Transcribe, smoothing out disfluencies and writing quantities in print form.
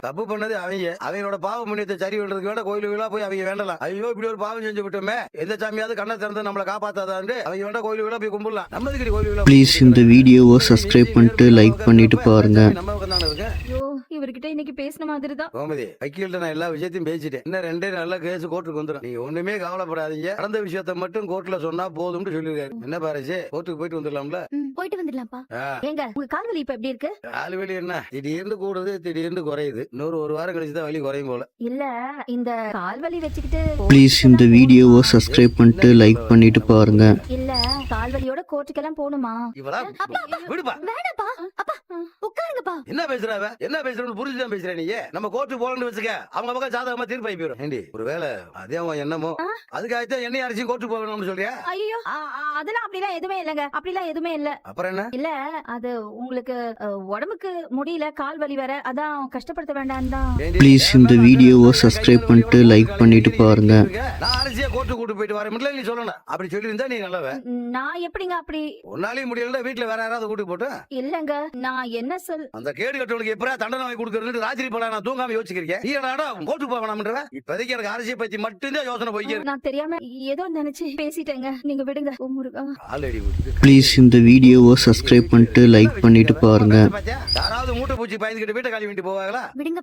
தப்பு பண்ணது அவங்களோட பாவ புண்ணியத்தை சரி பண்றதுக்கு வேண்ட கோயிலுகளா போய் அவங்க வேண்டலாம். ஐயோ இப்படி ஒரு பாவம் செஞ்சு விட்டோமே, எந்த சாமியாவது கண்ணை திறந்து நம்மளை காப்பாத்தாதான்னு அவங்க வேண்ட கோயிலுகளா போய் கும்பிடலாம். நம்மதுக்கு கோயிலுகளா ப்ளீஸ் இந்த வீடியோவை சப்ஸ்கிரைப் பண்ணிட்டு லைக் பண்ணிட்டு பாருங்க. நம்ம பக்கம் தானே இருக்கு. ஐயோ இவர்கிட்ட இன்னைக்கு பேசின மாதிரி தான். கோமதி வக்கீல்கிட்ட நான் எல்லா விஷயத்தையும் பேசிட்டேன். இன்னும் 2 நல்ல கேஸ் கோர்ட்டுக்கு வந்துடும். நீங்க ஒண்ணுமே கவலைப்படாதீங்க. நடந்த விஷயத்த மட்டும் கோர்ட்ல சொன்னா போதும்னு சொல்லிருக்காரு. என்ன பாருச்சு, கோர்ட்டுக்கு போயிட்டு வந்துடலாம்ல. போயிட்டு வந்துடலாம்ப்பா. ஏங்க உங்க கால் வலி இப்ப எப்படி இருக்கு? கால் வலி என்ன திடீர்னு கூடுது திடீர்னு குறையுது. இன்னொரு 1 வாரம் கழிச்சு தான் வலி குறையும் போல. இல்ல இந்த கால் வலி வச்சுக்கிட்டு ப்ளீஸ் இந்த வீடியோவை சப்ஸ்கிரைப் பண்ணிட்டு லைக் பண்ணிட்டு பாருங்க. இல்ல கால் வலியோட கோர்ட்டுக்கெல்லாம் போகணுமா? இவளா விடுப்பா. வேணாப்பா அப்பா உட்காருங்கப்பா. என்ன பேசுறாவ, என்ன பேசுறன்னு புரிஞ்சுதான் பேசுற நீ. நம்ம கோர்ட்டு போலன்னு வச்சுக்க, அவங்க பக்கம் ஜாதகமா தீர்ப்பாய் போயிடும். ஏண்டி ஒருவேளை அதே அவன் என்னமோ அதுக்காகத்தான் என்னைய அரிசி கோர்ட்டு போகணும்னு சொல்றியா? ஐயோ அதெல்லாம் அப்படிலாம் எதுவுமே இல்லங்க. அப்படிலாம் எதுவுமே இல்ல. அப்புறம் என்ன? இல்ல அது உங்களுக்கு உடம்புக்கு முடியல, கால் வலி வர, அதான் கஷ்டப்படுத்த வேண்டாம் தான். ப்ளீஸ் இந்த வீடியோவை சப்ஸ்கிரைப் பண்ணிட்டு லைக் பண்ணிட்டு பாருங்க. நான் அரிசியா கோர்ட்டு கூட்டு போயிட்டு வரேன் நீ சொல்லணும். அப்படி சொல்லி இருந்தா நீ நல்லவ. நான் எப்படிங்க அப்படி? உன்னாலையும் முடியல, வீட்டுல வேற யாராவது கூட்டு போட்டு. இல்லங்க நான் என்ன சொல். அந்த கேடு கட்டவனுக்கு எப்படா தண்டனை வாங்கி கொடுக்கறது ராத்திரி போல நான் தூங்காம யோசிக்கிறேன். நீ என்னடா கோர்ட்டு போக வேணாம்ன்ற? இப்போதைக்கு எனக்கு அரசியை பத்தி மட்டும்தான் யோசனை போய்க்க. நான் தெரியாம ஏதோ நினைச்சு பேசிட்டேங்க. நீங்க விடுங்க. ஓ முருகா. ஆல்ரெடி ப்ளீஸ் இந்த வீடியோவை சப்ஸ்கிரைப் பண்ணிட்டு லைக் பண்ணிட்டு பாருங்க. யாராவது மூட்டை பூச்சி பயந்துகிட்டு வீட்டை காலி வேண்டி போவாங்களா? விடுங்க.